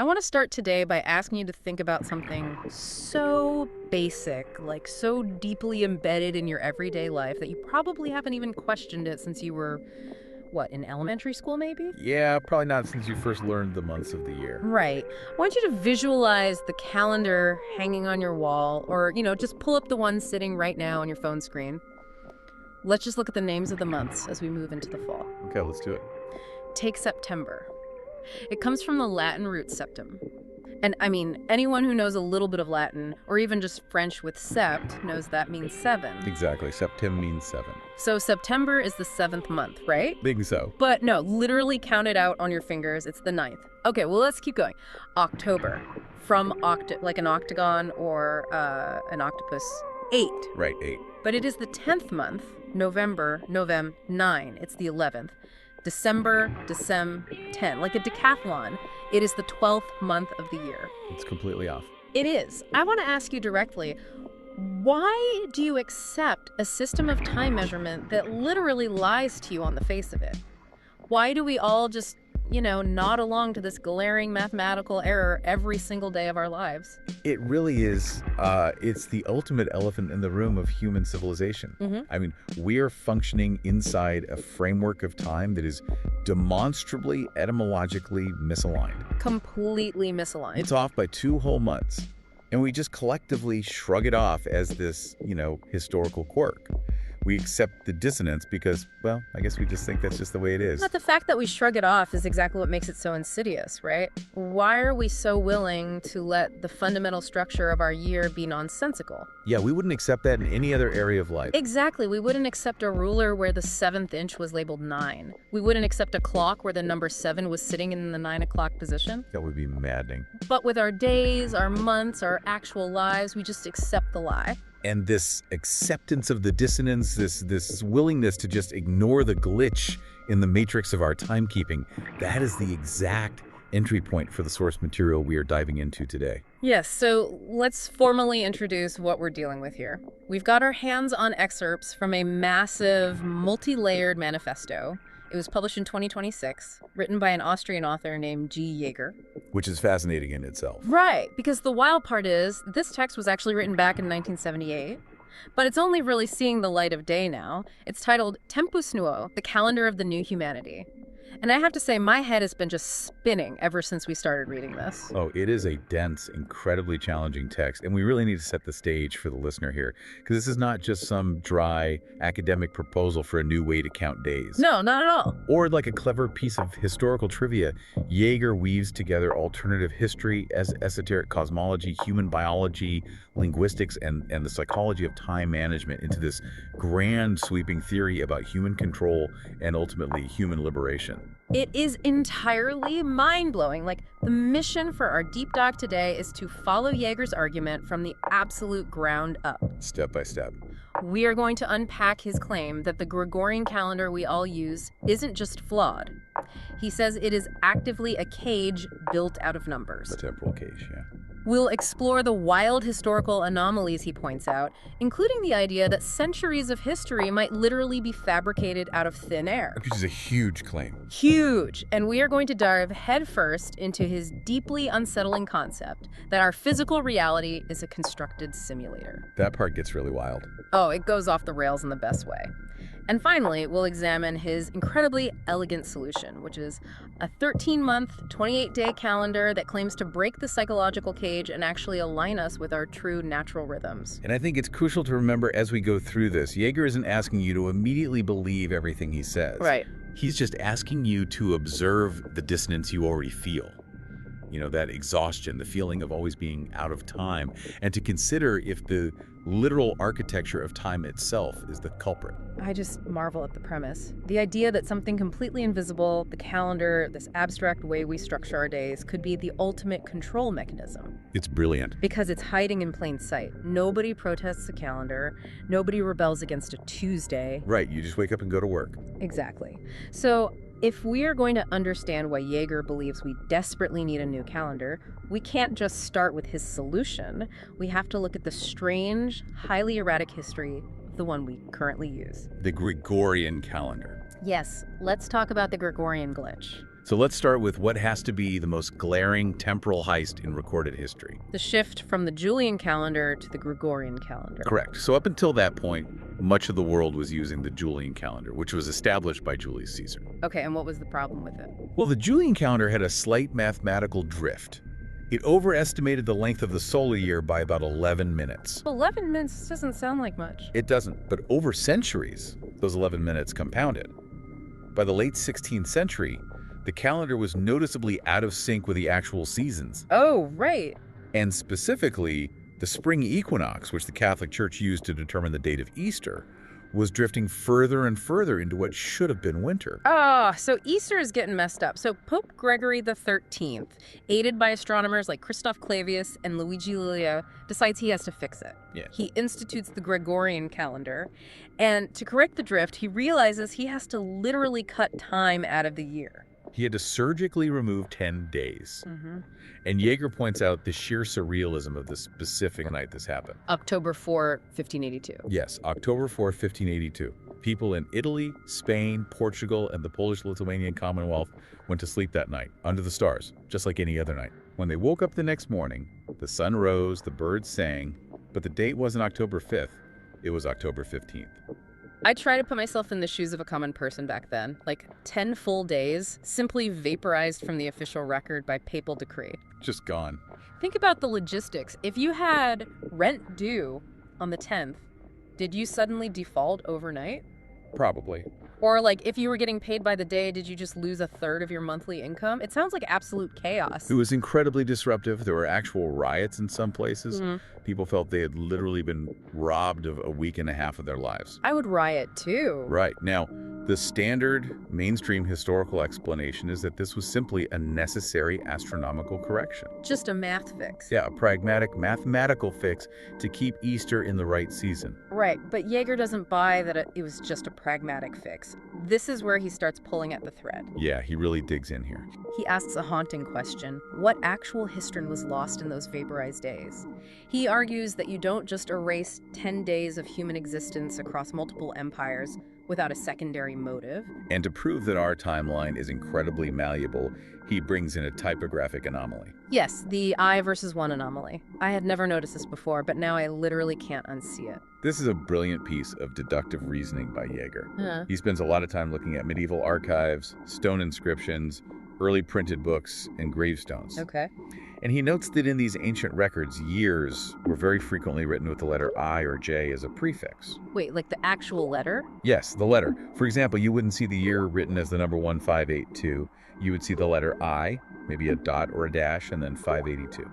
I want to start today by asking you to think about something so basic, like so deeply embedded in your everyday life that you probably haven't even questioned it since you were, what, in elementary school maybe? Yeah, probably not since you first learned the months of the year. Right. I want you to visualize the calendar hanging on your wall, or, just pull up the one sitting right now on your phone screen. Let's just look at the names of the months as we move into the fall. Okay, let's do it. Take September. It comes from the Latin root septem. And I mean, anyone who knows a little bit of Latin, or even just French with sept, knows that means 7. Exactly. Septem means 7. So September is the 7th month, right? Think so. But no, literally count it out on your fingers. It's the 9th. Okay, well, let's keep going. October. From like an octagon or an octopus. 8. Right, 8. But it is the 10th month. November, 9. It's the 11th. December, 10. Like a decathlon. It is the 12th month of the year. It's completely off. It is. I want to ask you directly, why do you accept a system of time measurement that literally lies to you on the face of it? Why do we all just, nod along to this glaring mathematical error every single day of our lives? It really is, it's the ultimate elephant in the room of human civilization. Mm-hmm. I mean, we are functioning inside a framework of time that is demonstrably, etymologically misaligned. Completely misaligned. It's off by 2 whole months. And we just collectively shrug it off as this, historical quirk. We accept the dissonance because, well, I guess we just think that's just the way it is. But the fact that we shrug it off is exactly what makes it so insidious, right? Why are we so willing to let the fundamental structure of our year be nonsensical? Yeah, we wouldn't accept that in any other area of life. Exactly. We wouldn't accept a ruler where the 7th inch was labeled 9. We wouldn't accept a clock where the number 7 was sitting in the 9 o'clock position. That would be maddening. But with our days, our months, our actual lives, we just accept the lie. And this acceptance of the dissonance, this willingness to just ignore the glitch in the matrix of our timekeeping, that is the exact entry point for the source material we are diving into today. Yes, so let's formally introduce what we're dealing with here. We've got our hands on excerpts from a massive, multi-layered manifesto. It was published in 2026, written by an Austrian author named Jäger. Which is fascinating in itself. Right, because the wild part is, this text was actually written back in 1978, but it's only really seeing the light of day now. It's titled "TEMPUSNUO, the Calendar of the New Humanity." And I have to say, my head has been just spinning ever since we started reading this. Oh, it is a dense, incredibly challenging text, and we really need to set the stage for the listener here, because this is not just some dry academic proposal for a new way to count days. No, not at all. Or like a clever piece of historical trivia. Jäger weaves together alternative history, as esoteric cosmology, human biology, linguistics, and the psychology of time management into this grand sweeping theory about human control and ultimately human liberation. It is entirely mind-blowing. Like, the mission for our deep dive today is to follow Jäger's argument from the absolute ground up. Step by step. We are going to unpack his claim that the Gregorian calendar we all use isn't just flawed. He says it is actively a cage built out of numbers. The temporal cage, yeah. We'll explore the wild historical anomalies he points out, including the idea that centuries of history might literally be fabricated out of thin air. Which is a huge claim. Huge! And we are going to dive headfirst into his deeply unsettling concept that our physical reality is a constructed simulator. That part gets really wild. Oh, it goes off the rails in the best way. And finally, we'll examine his incredibly elegant solution, which is a 13-month, 28-day calendar that claims to break the psychological cage and actually align us with our true natural rhythms. And I think it's crucial to remember as we go through this, Jäger isn't asking you to immediately believe everything he says. Right. He's just asking you to observe the dissonance you already feel. That exhaustion, the feeling of always being out of time, and to consider if the literal architecture of time itself is the culprit. I just marvel at the premise. The idea that something completely invisible, the calendar, this abstract way we structure our days, could be the ultimate control mechanism. It's brilliant. Because it's hiding in plain sight. Nobody protests the calendar. Nobody rebels against a Tuesday. Right, you just wake up and go to work. Exactly. So, if we are going to understand why Jäger believes we desperately need a new calendar, we can't just start with his solution. We have to look at the strange, highly erratic history of the one we currently use. The Gregorian calendar. Yes, let's talk about the Gregorian glitch. So let's start with what has to be the most glaring temporal heist in recorded history. The shift from the Julian calendar to the Gregorian calendar. Correct. So up until that point, much of the world was using the Julian calendar, which was established by Julius Caesar. Okay, and what was the problem with it? Well, the Julian calendar had a slight mathematical drift. It overestimated the length of the solar year by about 11 minutes. 11 minutes doesn't sound like much. It doesn't, but over centuries, those 11 minutes compounded. By the late 16th century, the calendar was noticeably out of sync with the actual seasons. Oh, right. And specifically, the spring equinox, which the Catholic Church used to determine the date of Easter, was drifting further and further into what should have been winter. Oh, so Easter is getting messed up. So Pope Gregory the 13th, aided by astronomers like Christoph Clavius and Luigi Lilia, decides he has to fix it. Yeah. He institutes the Gregorian calendar, and to correct the drift, he realizes he has to literally cut time out of the year. He had to surgically remove 10 days. And Jäger points out the sheer surrealism of the specific night this happened. October 4, 1582. Yes, October 4, 1582. People in Italy, Spain, Portugal, and the Polish-Lithuanian Commonwealth went to sleep that night, under the stars, just like any other night. When they woke up the next morning, the sun rose, the birds sang, but the date wasn't October 5th, it was October 15th. I try to put myself in the shoes of a common person back then. Like 10 full days, simply vaporized from the official record by papal decree. Just gone. Think about the logistics. If you had rent due on the 10th, did you suddenly default overnight? Probably. Or like if you were getting paid by the day, did you just lose a third of your monthly income? It sounds like absolute chaos. It was incredibly disruptive. There were actual riots in some places. People felt they had literally been robbed of a week and a half of their lives. I would riot too. Right. Now, the standard mainstream historical explanation is that this was simply a necessary astronomical correction. Just a math fix. Yeah, a pragmatic mathematical fix to keep Easter in the right season. Right, but Jäger doesn't buy that it was just a pragmatic fix. This is where he starts pulling at the thread. Yeah, he really digs in here. He asks a haunting question. What actual history was lost in those vaporized days? He argues that you don't just erase 10 days of human existence across multiple empires without a secondary motive. And to prove that our timeline is incredibly malleable, he brings in a typographic anomaly. Yes, the I versus 1 anomaly. I had never noticed this before, but now I literally can't unsee it. This is a brilliant piece of deductive reasoning by Jäger. Huh. He spends a lot of time looking at medieval archives, stone inscriptions, early printed books, and gravestones. Okay. And he notes that in these ancient records, years were very frequently written with the letter I or J as a prefix. Wait, like the actual letter? Yes, the letter. For example, you wouldn't see the year written as the number 1582. You would see the letter I, maybe a dot or a dash, and then 582.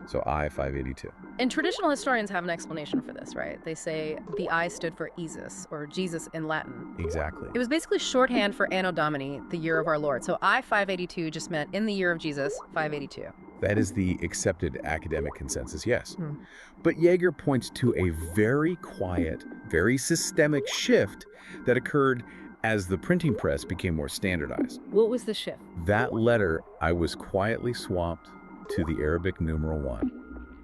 So I, 582. And traditional historians have an explanation for this, right? They say the I stood for Isus, or Jesus in Latin. Exactly. It was basically shorthand for Anno Domini, the year of our Lord. So I, 582, just meant in the year of Jesus, 582. That is the accepted academic consensus, yes. But Jäger points to a very quiet, very systemic shift that occurred as the printing press became more standardized. What was the shift? That letter, I was quietly swapped to the Arabic numeral 1.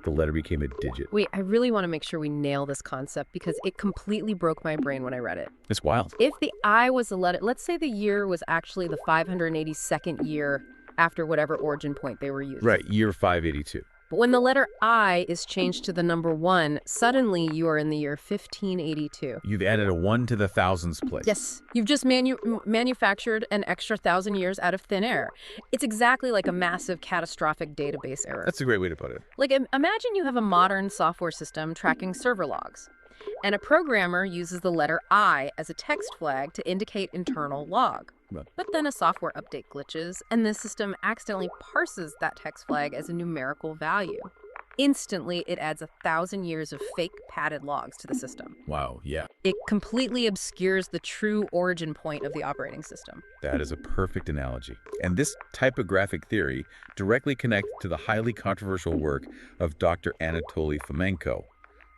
The letter became a digit. Wait, I really want to make sure we nail this concept because it completely broke my brain when I read it. It's wild. If the I was a letter, let's say the year was actually the 582nd year after whatever origin point they were using. Right, year 582. But when the letter I is changed to the number 1, suddenly you are in the year 1582. You've added a 1 to the thousands place. Yes, you've just manufactured an extra 1,000 years out of thin air. It's exactly like a massive catastrophic database error. That's a great way to put it. Like, imagine you have a modern software system tracking server logs, and a programmer uses the letter I as a text flag to indicate internal log. But then a software update glitches, and the system accidentally parses that text flag as a numerical value. Instantly, it adds 1,000 years of fake padded logs to the system. Wow, yeah. It completely obscures the true origin point of the operating system. That is a perfect analogy. And this typographic theory directly connects to the highly controversial work of Dr. Anatoly Fomenko,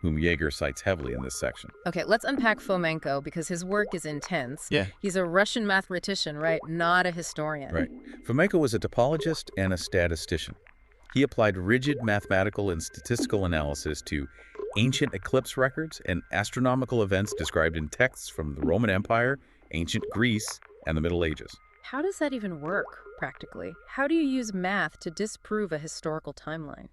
whom Jäger cites heavily in this section. Okay, let's unpack Fomenko because his work is intense. Yeah. He's a Russian mathematician, right? Not a historian. Right. Fomenko was a topologist and a statistician. He applied rigid mathematical and statistical analysis to ancient eclipse records and astronomical events described in texts from the Roman Empire, ancient Greece, and the Middle Ages. How does that even work, practically? How do you use math to disprove a historical timeline?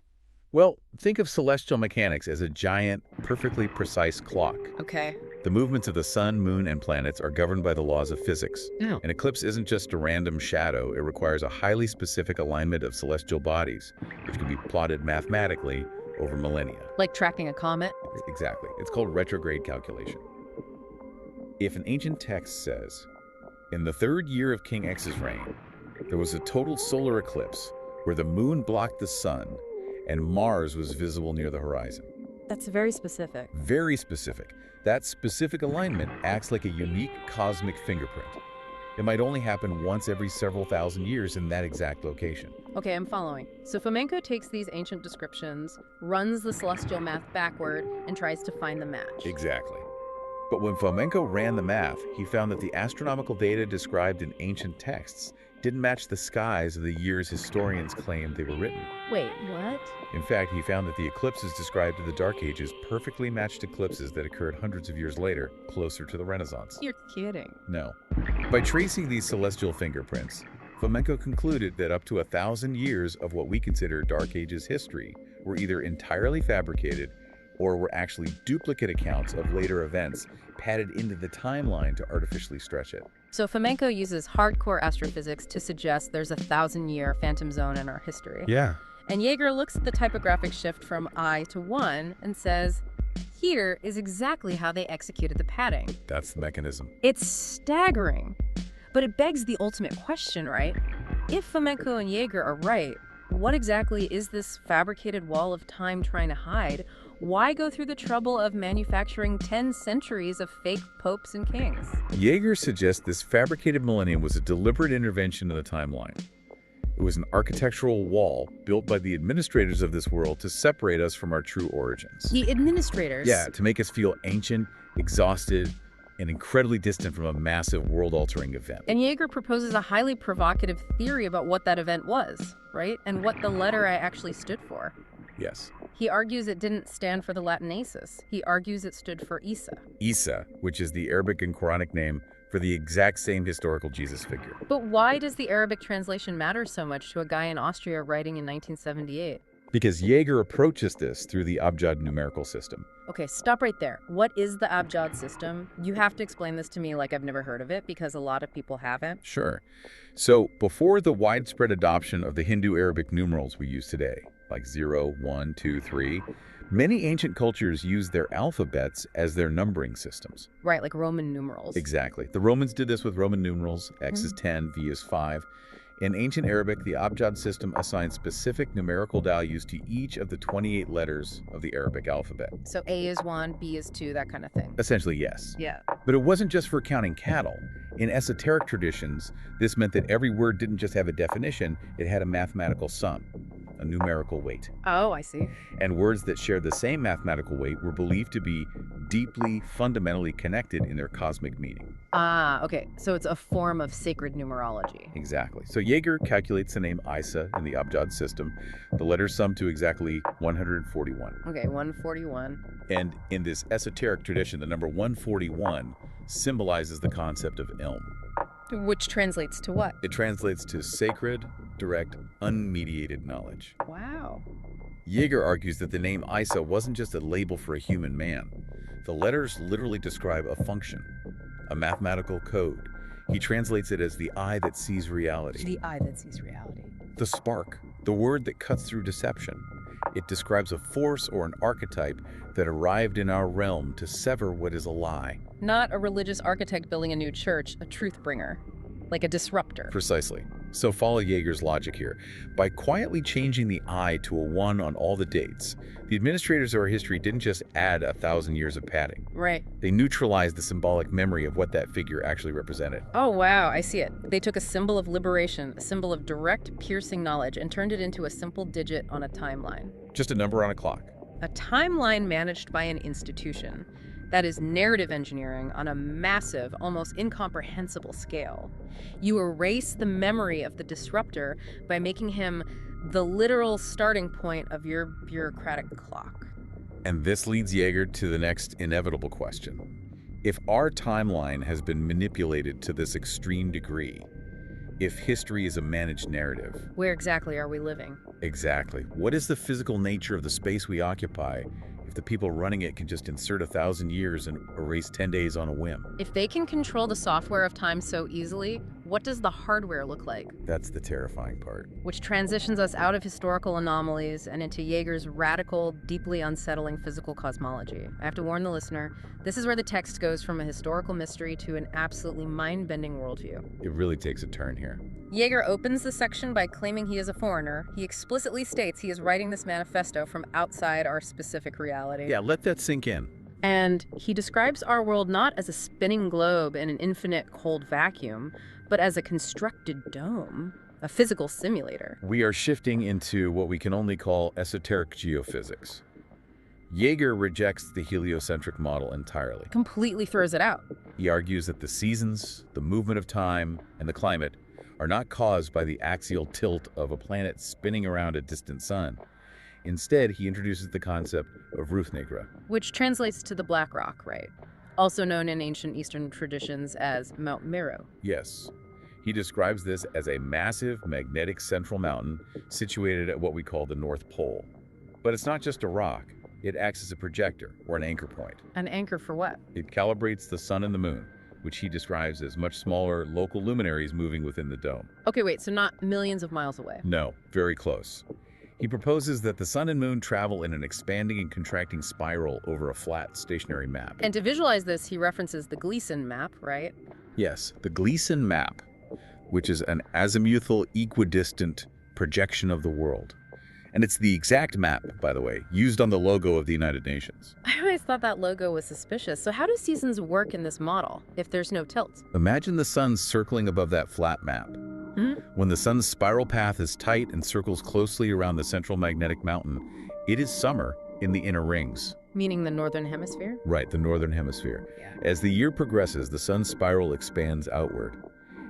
Well, think of celestial mechanics as a giant, perfectly precise clock. Okay. The movements of the sun, moon, and planets are governed by the laws of physics. Oh. An eclipse isn't just a random shadow, it requires a highly specific alignment of celestial bodies, which can be plotted mathematically over millennia. Like tracking a comet? Exactly. It's called retrograde calculation. If an ancient text says, in the 3rd year of King X's reign, there was a total solar eclipse where the moon blocked the sun and Mars was visible near the horizon. That's very specific. Very specific. That specific alignment acts like a unique cosmic fingerprint. It might only happen once every several thousand years in that exact location. Okay, I'm following. So Fomenko takes these ancient descriptions, runs the celestial math backward, and tries to find the match. Exactly. But when Fomenko ran the math, he found that the astronomical data described in ancient texts didn't match the skies of the years historians claimed they were written. Wait, what? In fact, he found that the eclipses described in the Dark Ages perfectly matched eclipses that occurred hundreds of years later, closer to the Renaissance. You're kidding. No. By tracing these celestial fingerprints, Fomenko concluded that up to 1,000 years of what we consider Dark Ages history were either entirely fabricated or were actually duplicate accounts of later events padded into the timeline to artificially stretch it. So Fomenko uses hardcore astrophysics to suggest there's a 1,000-year phantom zone in our history. Yeah. And Jäger looks at the typographic shift from I to 1 and says, here is exactly how they executed the padding. That's the mechanism. It's staggering. But it begs the ultimate question, right? If Fomenko and Jäger are right, what exactly is this fabricated wall of time trying to hide? Why go through the trouble of manufacturing 10 centuries of fake popes and kings? Jäger suggests this fabricated millennium was a deliberate intervention in the timeline. It was an architectural wall built by the administrators of this world to separate us from our true origins. The administrators? Yeah, to make us feel ancient, exhausted, and incredibly distant from a massive world-altering event. And Jäger proposes a highly provocative theory about what that event was, right? And what the letter I actually stood for. Yes. He argues it didn't stand for the Latin Asus. He argues it stood for Isa. Isa, which is the Arabic and Quranic name for the exact same historical Jesus figure. But why does the Arabic translation matter so much to a guy in Austria writing in 1978? Because Jäger approaches this through the Abjad numerical system. Okay, stop right there. What is the Abjad system? You have to explain this to me like I've never heard of it, because a lot of people haven't. Sure. So before the widespread adoption of the Hindu Arabic numerals we use today, like 0, 1, 2, 3, many ancient cultures used their alphabets as their numbering systems. Right, like Roman numerals. Exactly. The Romans did this with Roman numerals. X is 10, V is 5. In ancient Arabic, the Abjad system assigned specific numerical values to each of the 28 letters of the Arabic alphabet. So A is 1, B is 2, that kind of thing. Essentially, yes. Yeah. But it wasn't just for counting cattle. In esoteric traditions, this meant that every word didn't just have a definition, it had a mathematical sum, a numerical weight. Oh, I see. And words that shared the same mathematical weight were believed to be deeply, fundamentally connected in their cosmic meaning. Ah, okay. So it's a form of sacred numerology. Exactly. So Jäger calculates the name Isa in the Abjad system. The letters sum to exactly 141. Okay, 141. And in this esoteric tradition, the number 141 symbolizes the concept of Ilm. Which translates to what? It translates to sacred, direct, unmediated knowledge. Wow. Jäger argues that the name Isa wasn't just a label for a human man. The letters literally describe a function, a mathematical code. He translates it as the eye that sees reality. The eye that sees reality. The spark, the word that cuts through deception. It describes a force or an archetype that arrived in our realm to sever what is a lie. Not a religious architect building a new church, a truth bringer, like a disruptor. Precisely. So follow Jäger's logic here. By quietly changing the I to a 1 on all the dates, the administrators of our history didn't just add 1,000 years of padding. Right. They neutralized the symbolic memory of what that figure actually represented. Oh, wow, I see it. They took a symbol of liberation, a symbol of direct, piercing knowledge, and turned it into a simple digit on a timeline. Just a number on a clock. A timeline managed by an institution. That is narrative engineering on a massive, almost incomprehensible scale. You erase the memory of the disruptor by making him the literal starting point of your bureaucratic clock. And this leads Jäger to the next inevitable question. If our timeline has been manipulated to this extreme degree, if history is a managed narrative. Where exactly are we living? Exactly. What is the physical nature of the space we occupy if the people running it can just insert 1,000 years and erase 10 days on a whim? If they can control the software of time so easily, what does the hardware look like? That's the terrifying part. Which transitions us out of historical anomalies and into Jäger's radical, deeply unsettling physical cosmology. I have to warn the listener, this is where the text goes from a historical mystery to an absolutely mind-bending worldview. It really takes a turn here. Jäger opens the section by claiming he is a foreigner. He explicitly states he is writing this manifesto from outside our specific reality. Yeah, let that sink in. And he describes our world not as a spinning globe in an infinite cold vacuum, but as a constructed dome, a physical simulator. We are shifting into what we can only call esoteric geophysics. Jäger rejects the heliocentric model entirely. Completely throws it out. He argues that the seasons, the movement of time, and the climate are not caused by the axial tilt of a planet spinning around a distant sun. Instead, he introduces the concept of Ruth Negra, which translates to the Black Rock, right? Also known in ancient Eastern traditions as Mount Meru. Yes. He describes this as a massive magnetic central mountain situated at what we call the North Pole. But it's not just a rock. It acts as a projector, or an anchor point. An anchor for what? It calibrates the sun and the moon, which he describes as much smaller local luminaries moving within the dome. Okay, wait, so not millions of miles away? No, very close. He proposes that the sun and moon travel in an expanding and contracting spiral over a flat, stationary map. And to visualize this, he references the Gleason map, right? Yes, the Gleason map, which is an azimuthal equidistant projection of the world. And it's the exact map, by the way, used on the logo of the United Nations. I always thought that logo was suspicious. So how do seasons work in this model if there's no tilt? Imagine the sun circling above that flat map. When the sun's spiral path is tight and circles closely around the central magnetic mountain, it is summer in the inner rings. Meaning the northern hemisphere? Right, the northern hemisphere. Yeah. As the year progresses, the sun's spiral expands outward.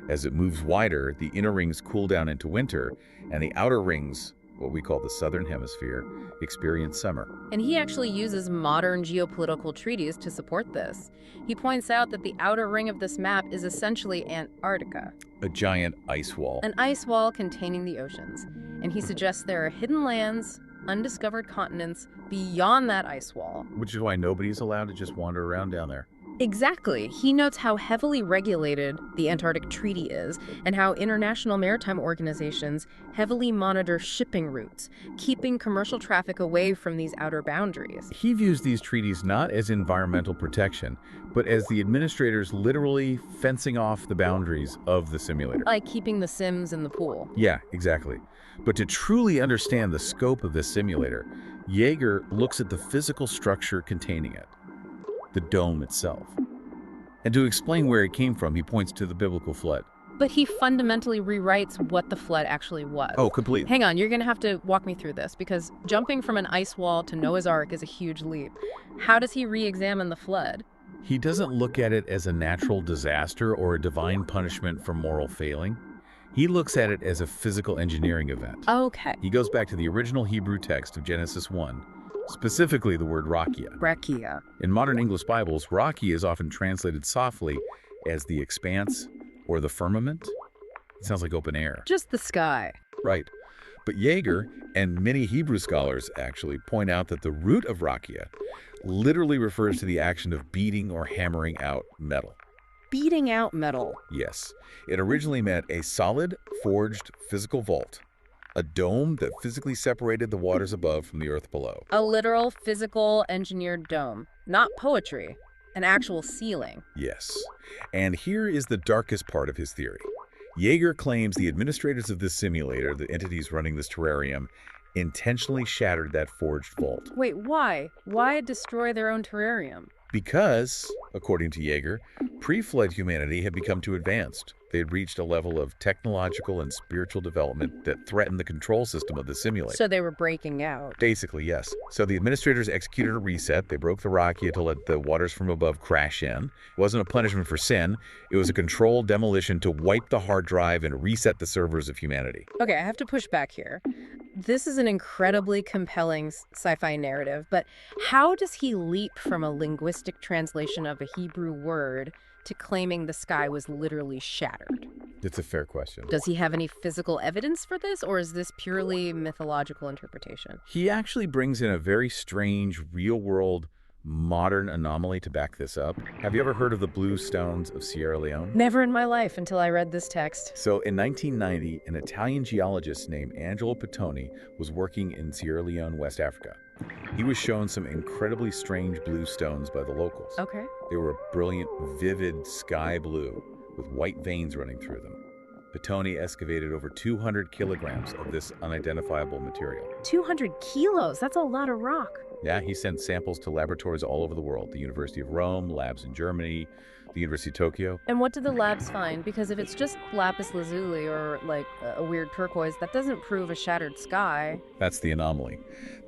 As it moves wider, the inner rings cool down into winter, and the outer rings, what we call the southern hemisphere, experience summer. And he actually uses modern geopolitical treaties to support this. He points out that the outer ring of this map is essentially Antarctica. A giant ice wall. An ice wall containing the oceans. And he suggests there are hidden lands, undiscovered continents beyond that ice wall. Which is why nobody's allowed to just wander around down there. Exactly. He notes how heavily regulated the Antarctic Treaty is and how international maritime organizations heavily monitor shipping routes, keeping commercial traffic away from these outer boundaries. He views these treaties not as environmental protection, but as the administrators literally fencing off the boundaries of the simulator. Like keeping the Sims in the pool. Yeah, exactly. But to truly understand the scope of this simulator, Jäger looks at the physical structure containing it. The dome itself. And to explain where it came from, he points to the biblical flood. But he fundamentally rewrites what the flood actually was. Oh, completely. Hang on, you're going to have to walk me through this, because jumping from an ice wall to Noah's Ark is a huge leap. How does he re-examine the flood? He doesn't look at it as a natural disaster or a divine punishment for moral failing. He looks at it as a physical engineering event. Okay. He goes back to the original Hebrew text of Genesis 1, specifically the word rakia. Rakia. In modern English Bibles, rakia is often translated softly as the expanse or the firmament. It sounds like open air. Just the sky. Right. But Jäger and many Hebrew scholars actually point out that the root of rakia literally refers to the action of beating or hammering out metal. Beating out metal. Yes. It originally meant a solid, forged physical vault. A dome that physically separated the waters above from the earth below. A literal, physical, engineered dome. Not poetry. An actual ceiling. Yes. And here is the darkest part of his theory. Jäger claims the administrators of this simulator, the entities running this terrarium, intentionally shattered that forged vault. Wait, why? Why destroy their own terrarium? Because, according to Jäger, pre-flood humanity had become too advanced. They had reached a level of technological and spiritual development that threatened the control system of the simulator. So they were breaking out. Basically, yes. So the administrators executed a reset. They broke the rakia to let the waters from above crash in. It wasn't a punishment for sin. It was a controlled demolition to wipe the hard drive and reset the servers of humanity. Okay, I have to push back here. This is an incredibly compelling sci-fi narrative, but how does he leap from a linguistic translation of a Hebrew word to claiming the sky was literally shattered? It's a fair question. Does he have any physical evidence for this, or is this purely mythological interpretation? He actually brings in a very strange, real-world, modern anomaly to back this up. Have you ever heard of the blue stones of Sierra Leone? Never in my life until I read this text. So in 1990, an Italian geologist named Angelo Pittoni was working in Sierra Leone, West Africa. He was shown some incredibly strange blue stones by the locals. Okay. They were a brilliant, vivid sky blue with white veins running through them. Pittoni excavated over 200 kilograms of this unidentifiable material. 200 kilos? That's a lot of rock. Yeah, he sent samples to laboratories all over the world, the University of Rome, labs in Germany, the University of Tokyo. And what did the labs find? Because if it's just lapis lazuli or like a weird turquoise, that doesn't prove a shattered sky. That's the anomaly.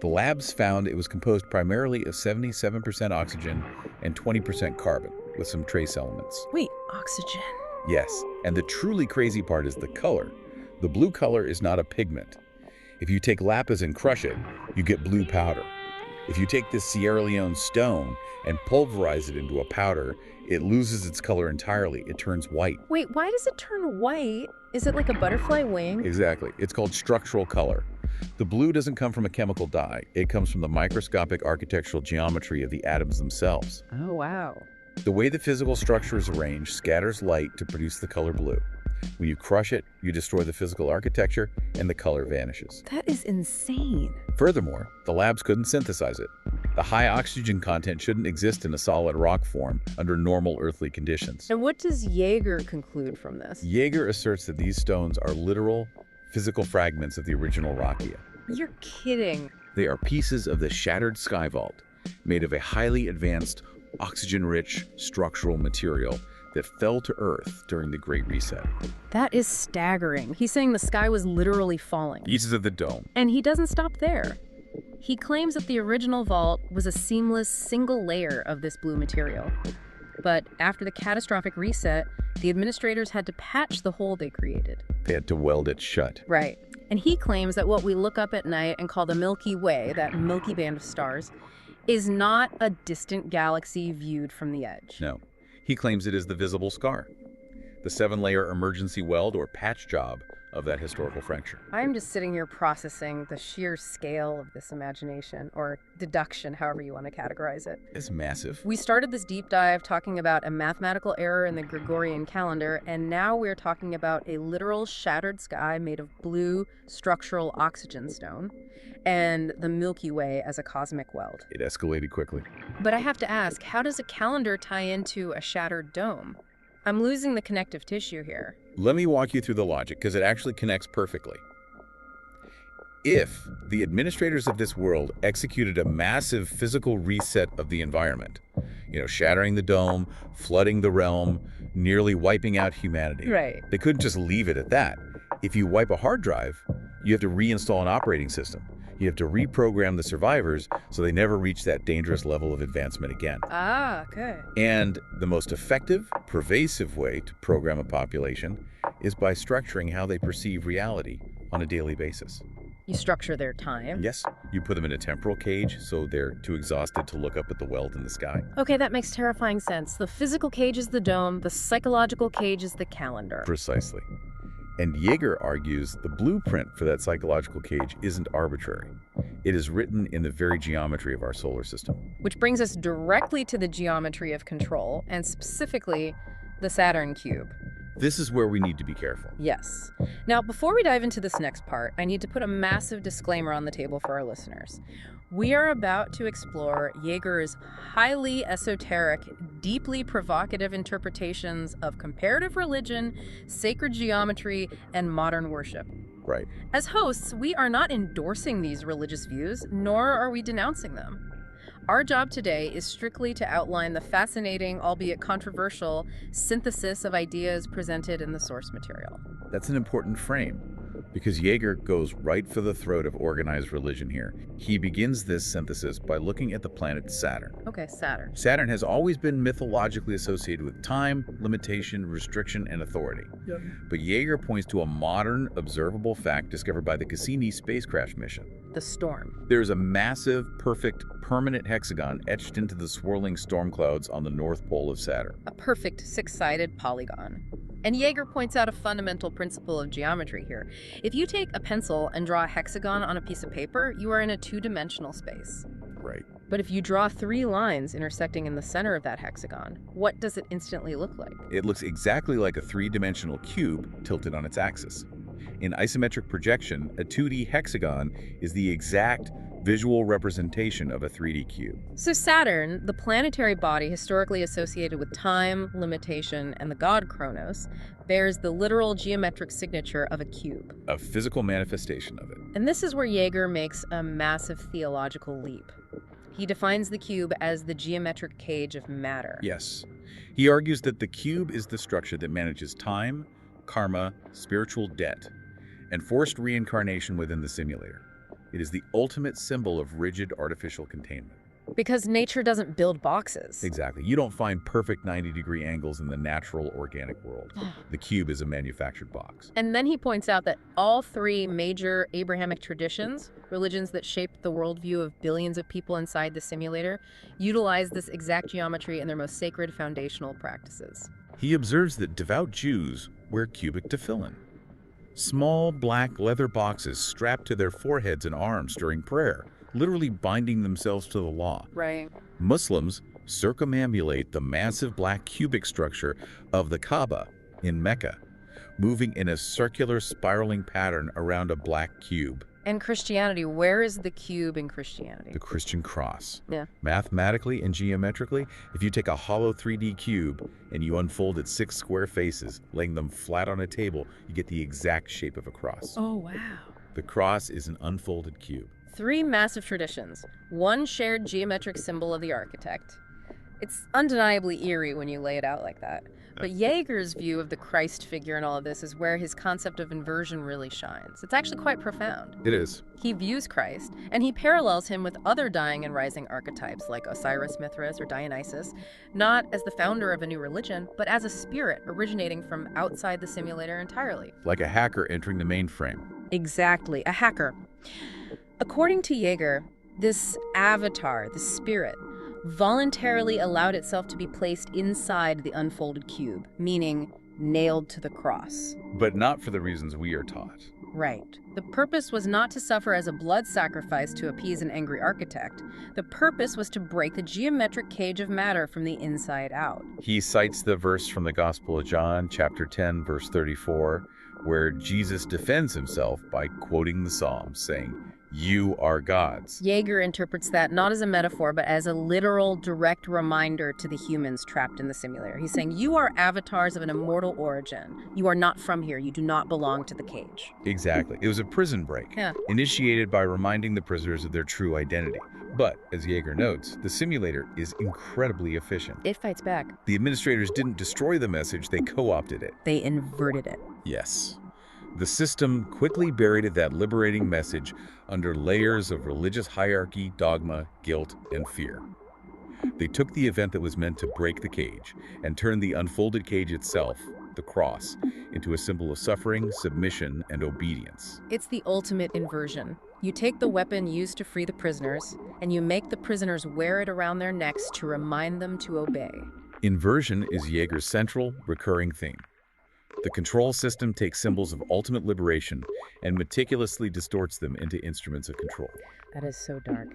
The labs found it was composed primarily of 77% oxygen and 20% carbon, with some trace elements. Wait, oxygen? Yes, and the truly crazy part is the color. The blue color is not a pigment. If you take lapis and crush it, you get blue powder. If you take this Sierra Leone stone and pulverize it into a powder, it loses its color entirely. It turns white. Wait, why does it turn white? Is it like a butterfly wing? Exactly. It's called structural color. The blue doesn't come from a chemical dye. It comes from the microscopic architectural geometry of the atoms themselves. Oh, wow. The way the physical structure is arranged scatters light to produce the color blue. When you crush it, you destroy the physical architecture, and the color vanishes. That is insane. Furthermore, the labs couldn't synthesize it. The high oxygen content shouldn't exist in a solid rock form under normal earthly conditions. And what does Jäger conclude from this? Jäger asserts that these stones are literal, physical fragments of the original rockia. You're kidding. They are pieces of the shattered sky vault, made of a highly advanced, oxygen-rich structural material that fell to Earth during the Great Reset. That is staggering. He's saying the sky was literally falling. Pieces of the dome. And he doesn't stop there. He claims that the original vault was a seamless single layer of this blue material. But after the catastrophic reset, the administrators had to patch the hole they created. They had to weld it shut. Right. And he claims that what we look up at night and call the Milky Way, that milky band of stars, is not a distant galaxy viewed from the edge. No. He claims it is the visible scar, the 7-layer emergency weld or patch job of that historical fracture. I'm just sitting here processing the sheer scale of this imagination, or deduction, however you want to categorize it. It's massive. We started this deep dive talking about a mathematical error in the Gregorian calendar, and now we're talking about a literal shattered sky made of blue structural oxygen stone and the Milky Way as a cosmic weld. It escalated quickly. But I have to ask, how does a calendar tie into a shattered dome? I'm losing the connective tissue here. Let me walk you through the logic, because it actually connects perfectly. If the administrators of this world executed a massive physical reset of the environment, shattering the dome, flooding the realm, nearly wiping out humanity, Right. They couldn't just leave it at that. If you wipe a hard drive, you have to reinstall an operating system. You have to reprogram the survivors so they never reach that dangerous level of advancement again. Ah, okay. And the most effective, pervasive way to program a population is by structuring how they perceive reality on a daily basis. You structure their time. Yes, you put them in a temporal cage so they're too exhausted to look up at the weld in the sky. Okay, that makes terrifying sense. The physical cage is the dome, the psychological cage is the calendar. Precisely. And Jäger argues the blueprint for that psychological cage isn't arbitrary. It is written in the very geometry of our solar system. Which brings us directly to the geometry of control, and specifically the Saturn cube. This is where we need to be careful. Yes. Now, before we dive into this next part, I need to put a massive disclaimer on the table for our listeners. We are about to explore Jäger's highly esoteric, deeply provocative interpretations of comparative religion, sacred geometry, and modern worship. Right. As hosts, we are not endorsing these religious views, nor are we denouncing them. Our job today is strictly to outline the fascinating, albeit controversial, synthesis of ideas presented in the source material. That's an important frame, because Jäger goes right for the throat of organized religion here. He begins this synthesis by looking at the planet Saturn. Okay, Saturn. Saturn has always been mythologically associated with time, limitation, restriction, and authority. Yep. But Jäger points to a modern, observable fact discovered by the Cassini spacecraft mission. The storm. There's a massive, perfect, permanent hexagon etched into the swirling storm clouds on the north pole of Saturn. A perfect six-sided polygon. And Jäger points out a fundamental principle of geometry here. If you take a pencil and draw a hexagon on a piece of paper, you are in a two-dimensional space. Right. But if you draw three lines intersecting in the center of that hexagon, what does it instantly look like? It looks exactly like a three-dimensional cube tilted on its axis. In isometric projection, a 2D hexagon is the exact visual representation of a 3D cube. So Saturn, the planetary body historically associated with time, limitation, and the god Chronos, bears the literal geometric signature of a cube. A physical manifestation of it. And this is where Jäger makes a massive theological leap. He defines the cube as the geometric cage of matter. Yes. He argues that the cube is the structure that manages time, karma, spiritual debt, and forced reincarnation within the simulator. It is the ultimate symbol of rigid artificial containment. Because nature doesn't build boxes. Exactly. You don't find perfect 90-degree angles in the natural organic world. The cube is a manufactured box. And then he points out that all three major Abrahamic traditions, religions that shaped the worldview of billions of people inside the simulator, utilize this exact geometry in their most sacred foundational practices. He observes that devout Jews wear cubic tefillin, small black leather boxes strapped to their foreheads and arms during prayer, literally binding themselves to the law. Right. Muslims circumambulate the massive black cubic structure of the Kaaba in Mecca, moving in a circular spiraling pattern around a black cube. And Christianity, where is the cube in Christianity? The Christian cross. Yeah. Mathematically and geometrically, if you take a hollow 3D cube and you unfold its 6 square faces, laying them flat on a table, you get the exact shape of a cross. Oh, wow. The cross is an unfolded cube. Three massive traditions, one shared geometric symbol of the architect. It's undeniably eerie when you lay it out like that. But Jäger's view of the Christ figure in all of this is where his concept of inversion really shines. It's actually quite profound. It is. He views Christ, and he parallels him with other dying and rising archetypes like Osiris, Mithras, or Dionysus, not as the founder of a new religion, but as a spirit originating from outside the simulator entirely. Like a hacker entering the mainframe. Exactly, a hacker. According to Jäger, this avatar, the spirit, voluntarily allowed itself to be placed inside the unfolded cube, meaning nailed to the cross. But not for the reasons we are taught. Right. The purpose was not to suffer as a blood sacrifice to appease an angry architect. The purpose was to break the geometric cage of matter from the inside out. He cites the verse from the Gospel of John, chapter 10, verse 34, where Jesus defends himself by quoting the Psalm, saying, "You are gods." Jäger interprets that not as a metaphor, but as a literal, direct reminder to the humans trapped in the simulator. He's saying, you are avatars of an immortal origin. You are not from here. You do not belong to the cage. Exactly. It was a prison break, initiated by reminding the prisoners of their true identity. But, as Jäger notes, the simulator is incredibly efficient. It fights back. The administrators didn't destroy the message, they co-opted it. They inverted it. Yes. The system quickly buried that liberating message under layers of religious hierarchy, dogma, guilt, and fear. They took the event that was meant to break the cage and turned the unfolded cage itself, the cross, into a symbol of suffering, submission, and obedience. It's the ultimate inversion. You take the weapon used to free the prisoners, and you make the prisoners wear it around their necks to remind them to obey. Inversion is Jäger's central, recurring theme. The control system takes symbols of ultimate liberation and meticulously distorts them into instruments of control. That is so dark.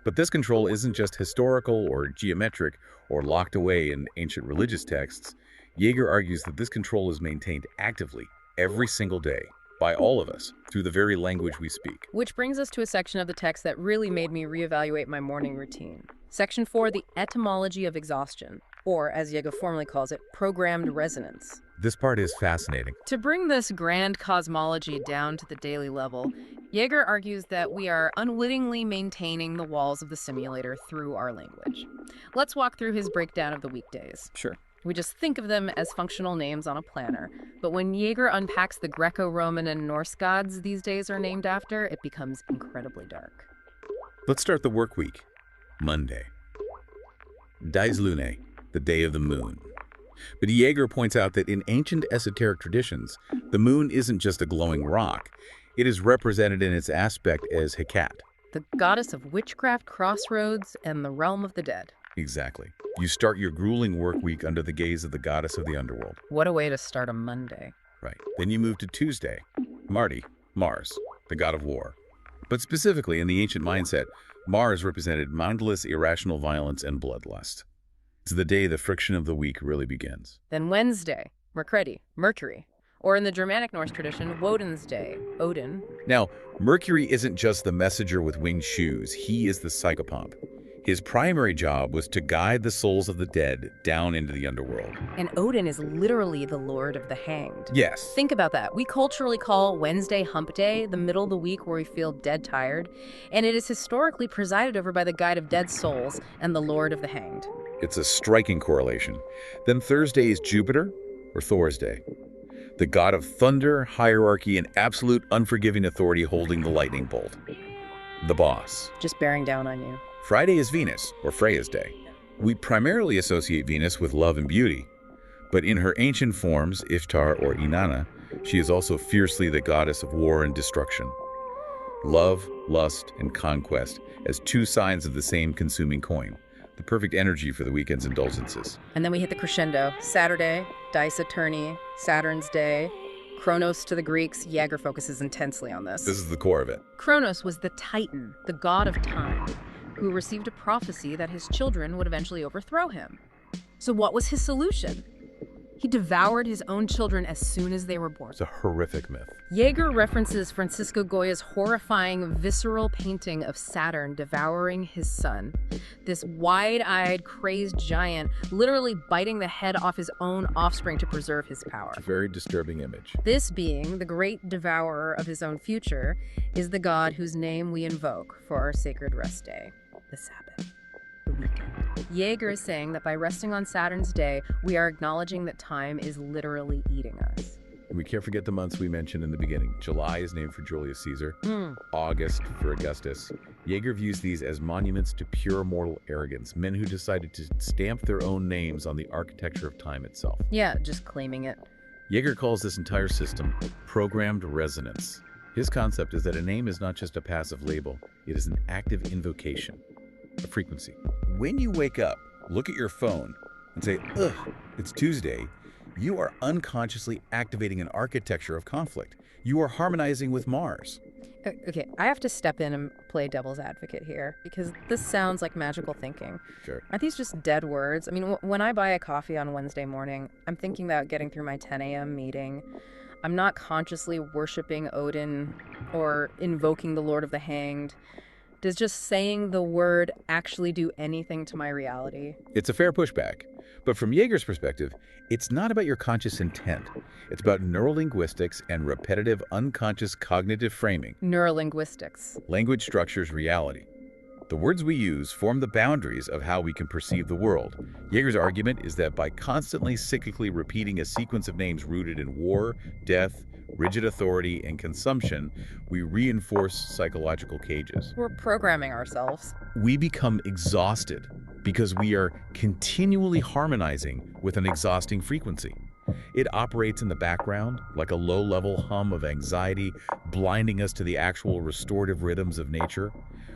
But this control isn't just historical or geometric or locked away in ancient religious texts. Jäger argues that this control is maintained actively every single day by all of us through the very language we speak. Which brings us to a section of the text that really made me reevaluate my morning routine. Section 4, the etymology of exhaustion, or as Jäger formally calls it, programmed resonance. This part is fascinating. To bring this grand cosmology down to the daily level, Jäger argues that we are unwittingly maintaining the walls of the simulator through our language. Let's walk through his breakdown of the weekdays. Sure. We just think of them as functional names on a planner, but when Jäger unpacks the Greco-Roman and Norse gods these days are named after, it becomes incredibly dark. Let's start the work week. Monday. Dies Lunae, the day of the moon. But Jäger points out that in ancient esoteric traditions, the moon isn't just a glowing rock. It is represented in its aspect as Hecat, the goddess of witchcraft, crossroads, and the realm of the dead. Exactly. You start your grueling work week under the gaze of the goddess of the underworld. What a way to start a Monday. Right. Then you move to Tuesday. Mars, the god of war. But specifically, in the ancient mindset, Mars represented mindless, irrational violence and bloodlust. It's the day the friction of the week really begins. Then Wednesday, Mercury. Or in the Germanic Norse tradition, Woden's Day, Odin. Now, Mercury isn't just the messenger with winged shoes. He is the psychopomp. His primary job was to guide the souls of the dead down into the underworld. And Odin is literally the lord of the hanged. Yes. Think about that. We culturally call Wednesday hump day, the middle of the week where we feel dead tired, and it is historically presided over by the guide of dead souls and the lord of the hanged. It's a striking correlation. Then Thursday is Jupiter, or Thor's Day, the god of thunder, hierarchy, and absolute unforgiving authority holding the lightning bolt. The boss. Just bearing down on you. Friday is Venus, or Freya's Day. We primarily associate Venus with love and beauty, but in her ancient forms, Ishtar or Inanna, she is also fiercely the goddess of war and destruction. Love, lust, and conquest as two sides of the same consuming coin, the perfect energy for the weekend's indulgences. And then we hit the crescendo. Saturday, dice attorney, Saturn's Day, Chronos to the Greeks. Jäger focuses intensely on this. This is the core of it. Chronos was the Titan, the god of time, who received a prophecy that his children would eventually overthrow him. So what was his solution? He devoured his own children as soon as they were born. It's a horrific myth. Jäger references Francisco Goya's horrifying, visceral painting of Saturn devouring his son. This wide-eyed, crazed giant literally biting the head off his own offspring to preserve his power. It's a very disturbing image. This being, the great devourer of his own future, is the god whose name we invoke for our sacred rest day, the Sabbath, the weekend. Jäger is saying that by resting on Saturn's day, we are acknowledging that time is literally eating us. And we can't forget the months we mentioned in the beginning. July is named for Julius Caesar, August for Augustus. Jäger views these as monuments to pure mortal arrogance, men who decided to stamp their own names on the architecture of time itself. Yeah, just claiming it. Jäger calls this entire system programmed resonance. His concept is that a name is not just a passive label, it is an active invocation, a frequency. When you wake up, look at your phone, and say, ugh, it's Tuesday, you are unconsciously activating an architecture of conflict. You are harmonizing with Mars. Okay, I have to step in and play devil's advocate here, because this sounds like magical thinking. Sure. Aren't these just dead words? I mean, when I buy a coffee on Wednesday morning, I'm thinking about getting through my 10 a.m. meeting. I'm not consciously worshiping Odin or invoking the Lord of the Hanged. Does just saying the word actually do anything to my reality? It's a fair pushback. But from Jäger's perspective, it's not about your conscious intent. It's about neurolinguistics and repetitive unconscious cognitive framing. Neurolinguistics. Language structures reality. The words we use form the boundaries of how we can perceive the world. Jäger's argument is that by constantly cyclically repeating a sequence of names rooted in war, death, rigid authority, and consumption, we reinforce psychological cages. We're programming ourselves. We become exhausted because we are continually harmonizing with an exhausting frequency. It operates in the background like a low-level hum of anxiety, blinding us to the actual restorative rhythms of nature.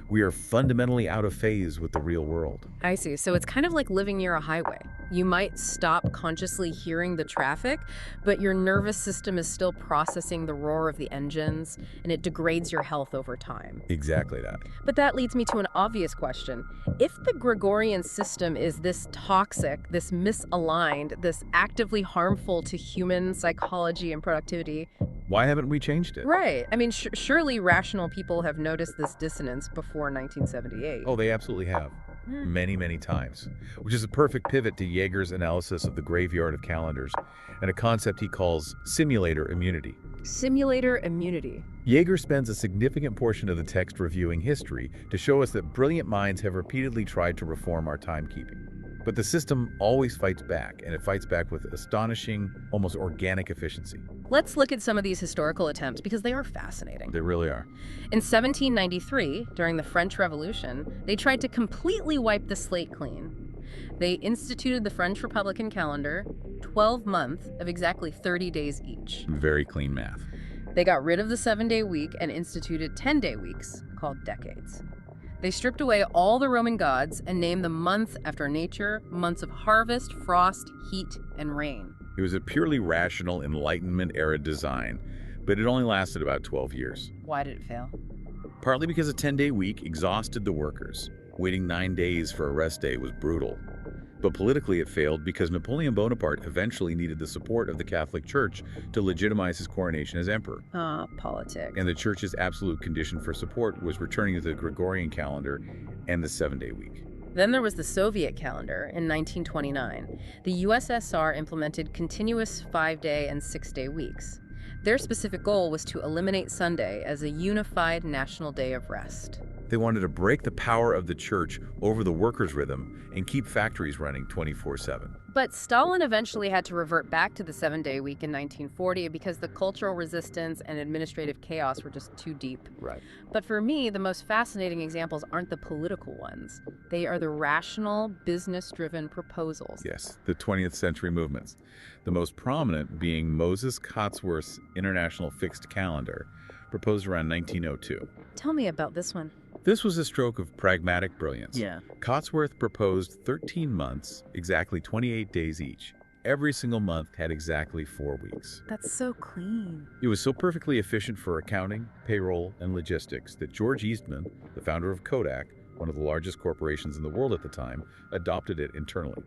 We are fundamentally out of phase with the real world. I see. So it's kind of like living near a highway. You might stop consciously hearing the traffic, but your nervous system is still processing the roar of the engines, and it degrades your health over time. Exactly that. But that leads me to an obvious question. If the Gregorian system is this toxic, this misaligned, this actively harmful to human psychology and productivity, why haven't we changed it? Right. I mean, surely rational people have noticed this dissonance before 1978. Oh, they absolutely have. Many, many times. Which is a perfect pivot to Jäger's analysis of the graveyard of calendars and a concept he calls simulator immunity. Simulator immunity. Jäger spends a significant portion of the text reviewing history to show us that brilliant minds have repeatedly tried to reform our timekeeping. But the system always fights back, and it fights back with astonishing, almost organic efficiency. Let's look at some of these historical attempts because they are fascinating. They really are. In 1793, during the French Revolution, they tried to completely wipe the slate clean. They instituted the French Republican calendar, 12 months of exactly 30 days each. Very clean math. They got rid of the 7-day week and instituted 10-day weeks, called decades. They stripped away all the Roman gods and named them months after nature, months of harvest, frost, heat, and rain. It was a purely rational Enlightenment-era design, but it only lasted about 12 years. Why did it fail? Partly because a 10-day week exhausted the workers. Waiting 9 days for a rest day was brutal. But politically it failed because Napoleon Bonaparte eventually needed the support of the Catholic Church to legitimize his coronation as emperor. Politics. And the Church's absolute condition for support was returning to the Gregorian calendar and the 7-day week. Then there was the Soviet calendar in 1929. The USSR implemented continuous 5-day and 6-day weeks. Their specific goal was to eliminate Sunday as a unified national day of rest. They wanted to break the power of the church over the workers' rhythm and keep factories running 24/7. But Stalin eventually had to revert back to the 7-day week in 1940 because the cultural resistance and administrative chaos were just too deep. Right. But for me, the most fascinating examples aren't the political ones. They are the rational, business-driven proposals. Yes, the 20th century movements. The most prominent being Moses Cotsworth's International Fixed Calendar, proposed around 1902. Tell me about this one. This was a stroke of pragmatic brilliance. Yeah. Cotsworth proposed 13 months, exactly 28 days each. Every single month had exactly 4 weeks. That's so clean. It was so perfectly efficient for accounting, payroll, and logistics that George Eastman, the founder of Kodak, one of the largest corporations in the world at the time, adopted it internally.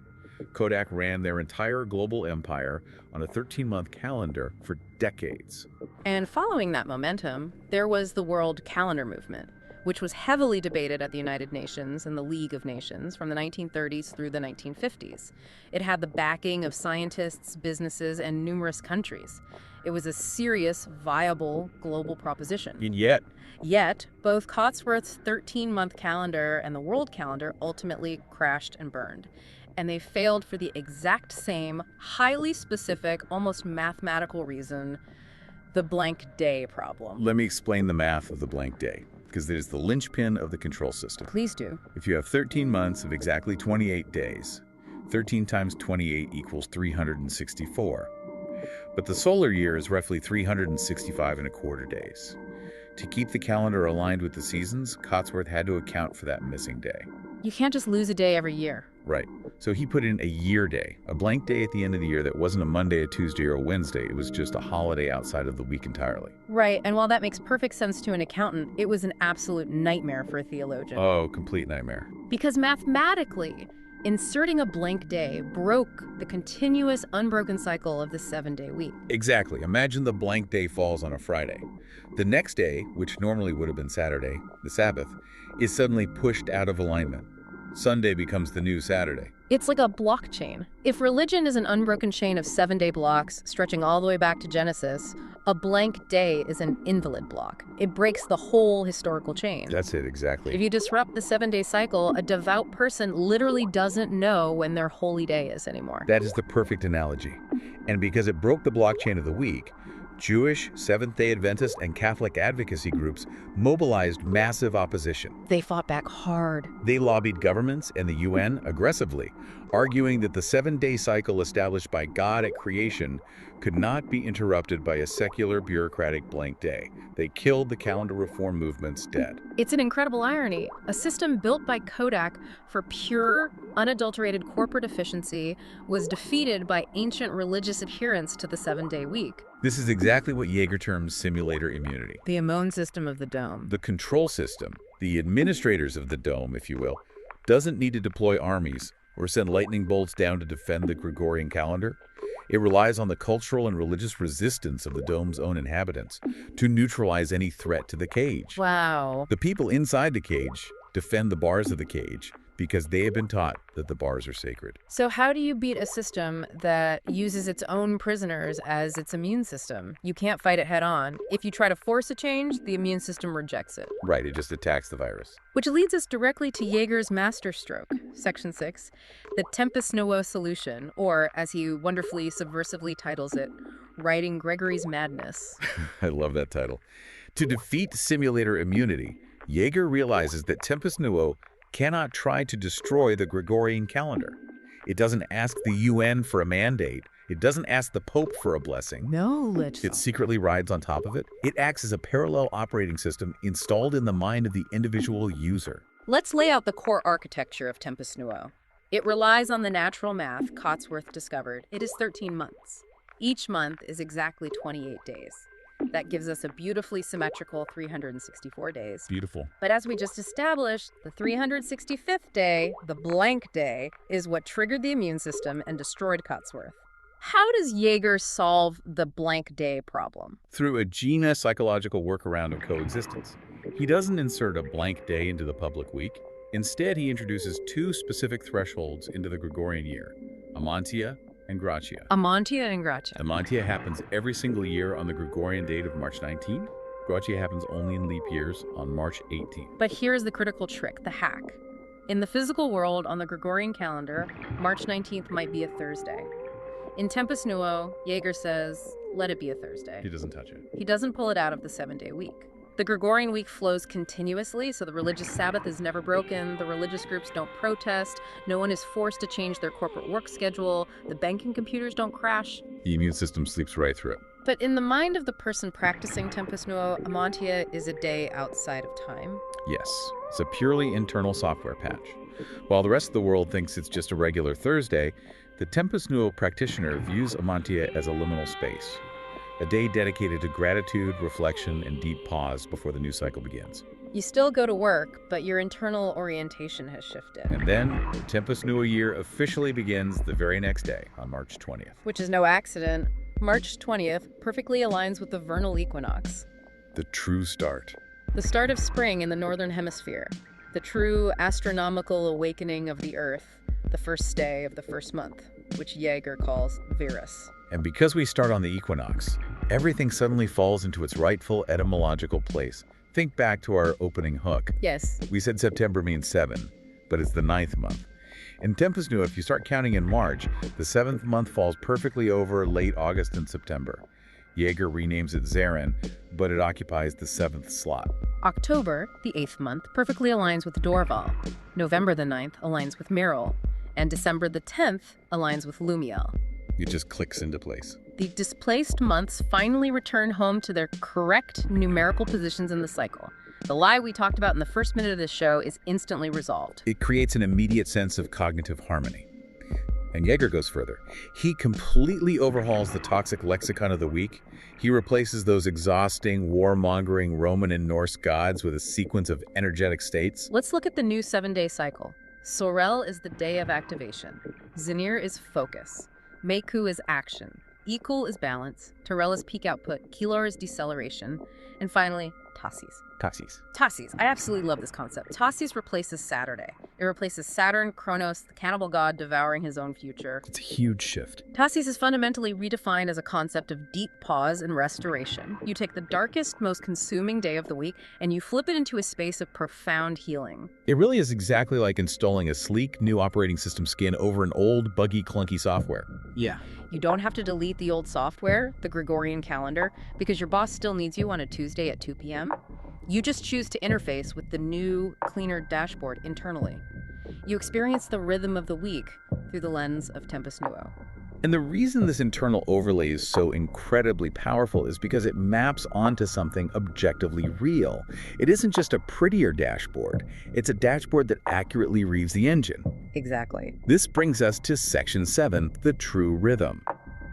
Kodak ran their entire global empire on a 13-month calendar for decades. And following that momentum, there was the World Calendar Movement, which was heavily debated at the United Nations and the League of Nations from the 1930s through the 1950s. It had the backing of scientists, businesses, and numerous countries. It was a serious, viable global proposition. And yet, both Cotsworth's 13-month calendar and the world calendar ultimately crashed and burned. And they failed for the exact same, highly specific, almost mathematical reason, the blank day problem. let me explain the math of the blank day, because it is the linchpin of the control system. Please do. If you have 13 months of exactly 28 days, 13 times 28 equals 364. But the solar year is roughly 365 and a quarter days. To keep the calendar aligned with the seasons, Cotsworth had to account for that missing day. You can't just lose a day every year. Right. So he put in a year day, a blank day at the end of the year that wasn't a Monday, a Tuesday, or a Wednesday. It was just a holiday outside of the week entirely. Right, and while that makes perfect sense to an accountant, it was an absolute nightmare for a theologian. Oh, complete nightmare. Because mathematically, inserting a blank day broke the continuous, unbroken cycle of the 7-day week. Exactly. Imagine the blank day falls on a Friday. The next day, which normally would have been Saturday, the Sabbath, is suddenly pushed out of alignment. Sunday becomes the new Saturday. It's like a blockchain. If religion is an unbroken chain of 7-day blocks stretching all the way back to Genesis, a blank day is an invalid block. It breaks the whole historical chain. That's it, exactly. If you disrupt the 7-day cycle, a devout person literally doesn't know when their holy day is anymore. That is the perfect analogy. And because it broke the blockchain of the week, Jewish, Seventh-day Adventist, and Catholic advocacy groups mobilized massive opposition. They fought back hard. They lobbied governments and the UN aggressively, arguing that the 7-day cycle established by God at creation could not be interrupted by a secular bureaucratic blank day. They killed the calendar reform movements dead. It's an incredible irony. A system built by Kodak for pure, unadulterated corporate efficiency was defeated by ancient religious adherence to the 7-day week. This is exactly what Jäger terms simulator immunity. The immune system of the dome. The control system, the administrators of the dome, if you will, doesn't need to deploy armies or send lightning bolts down to defend the Gregorian calendar. It relies on the cultural and religious resistance of the dome's own inhabitants to neutralize any threat to the cage. Wow. The people inside the cage defend the bars of the cage because they have been taught that the bars are sacred. So how do you beat a system that uses its own prisoners as its immune system? You can't fight it head on. If you try to force a change, the immune system rejects it. Right, it just attacks the virus. Which leads us directly to Jäger's masterstroke, Section 6, the TEMPUSNUO solution, or as he wonderfully subversively titles it, Writing Gregory's Madness. I love that title. To defeat simulator immunity, Jäger realizes that TEMPUSNUO cannot try to destroy the Gregorian calendar. It doesn't ask the UN for a mandate It doesn't ask the Pope for a blessing. No, It secretly rides on top of it. It acts as a parallel operating system installed in the mind of the individual user. Let's lay out the core architecture of TEMPUSNUO. It relies on the natural math Cotsworth discovered. It is 13 months. Each month is exactly 28 days. That gives us a beautifully symmetrical 364 days. Beautiful. But as we just established, the 365th day, the blank day, is what triggered the immune system and destroyed Cotsworth. How does Jäger solve the blank day problem? Through a Janus psychological workaround of coexistence. He doesn't insert a blank day into the public week. Instead, he introduces two specific thresholds into the Gregorian year, Amantia and Gratia. Amantia and Gratia. Amantia happens every single year on the Gregorian date of March 19th. Gratia happens only in leap years on March 18th. But here's the critical trick, the hack. In the physical world, on the Gregorian calendar, March 19th might be a Thursday. In TEMPUSNUO, Jäger says, let it be a Thursday. He doesn't touch it. He doesn't pull it out of the 7-day week. The Gregorian week flows continuously, so the religious Sabbath is never broken, the religious groups don't protest, no one is forced to change their corporate work schedule, the banking computers don't crash. The immune system sleeps right through it. But in the mind of the person practicing TEMPUSNUO, Amantia is a day outside of time. Yes, it's a purely internal software patch. While the rest of the world thinks it's just a regular Thursday, the TEMPUSNUO practitioner views Amantia as a liminal space. A day dedicated to gratitude, reflection, and deep pause before the new cycle begins. You still go to work, but your internal orientation has shifted. And then, the TEMPUSNUO year officially begins the very next day, on March 20th. Which is no accident. March 20th perfectly aligns with the vernal equinox. The true start. The start of spring in the northern hemisphere. The true astronomical awakening of the Earth. The first day of the first month, which Jäger calls Virus. And because we start on the equinox, everything suddenly falls into its rightful etymological place. Think back to our opening hook. Yes. We said September means 7, but it's the 9th month. In TEMPUSNUO, if you start counting in March, the 7th month falls perfectly over late August and September. Jäger renames it Zarin, but it occupies the 7th slot. October, the 8th month, perfectly aligns with Dorval. November the 9th aligns with Merrill. And December the 10th aligns with Lumiel. It just clicks into place. The displaced months finally return home to their correct numerical positions in the cycle. The lie we talked about in the first minute of this show is instantly resolved. It creates an immediate sense of cognitive harmony. And Jäger goes further. He completely overhauls the toxic lexicon of the week. He replaces those exhausting, warmongering Roman and Norse gods with a sequence of energetic states. Let's look at the new 7-day cycle. Sorel is the day of activation. Zinir is focus. Meku is action. Equal is balance. Terrell is peak output. Kilor is deceleration. And finally, Tassis. Tassis. I absolutely love this concept. Tassis replaces Saturday. It replaces Saturn, Chronos, the cannibal god devouring his own future. It's a huge shift. Tassis is fundamentally redefined as a concept of deep pause and restoration. You take the darkest, most consuming day of the week, and you flip it into a space of profound healing. It really is exactly like installing a sleek, new operating system skin over an old, buggy, clunky software. Yeah. You don't have to delete the old software, the Gregorian calendar, because your boss still needs you on a Tuesday at 2 p.m. You just choose to interface with the new, cleaner dashboard internally. You experience the rhythm of the week through the lens of TEMPUSNUO. And the reason this internal overlay is so incredibly powerful is because it maps onto something objectively real. It isn't just a prettier dashboard. It's a dashboard that accurately reads the engine. Exactly. This brings us to Section 7, the true rhythm.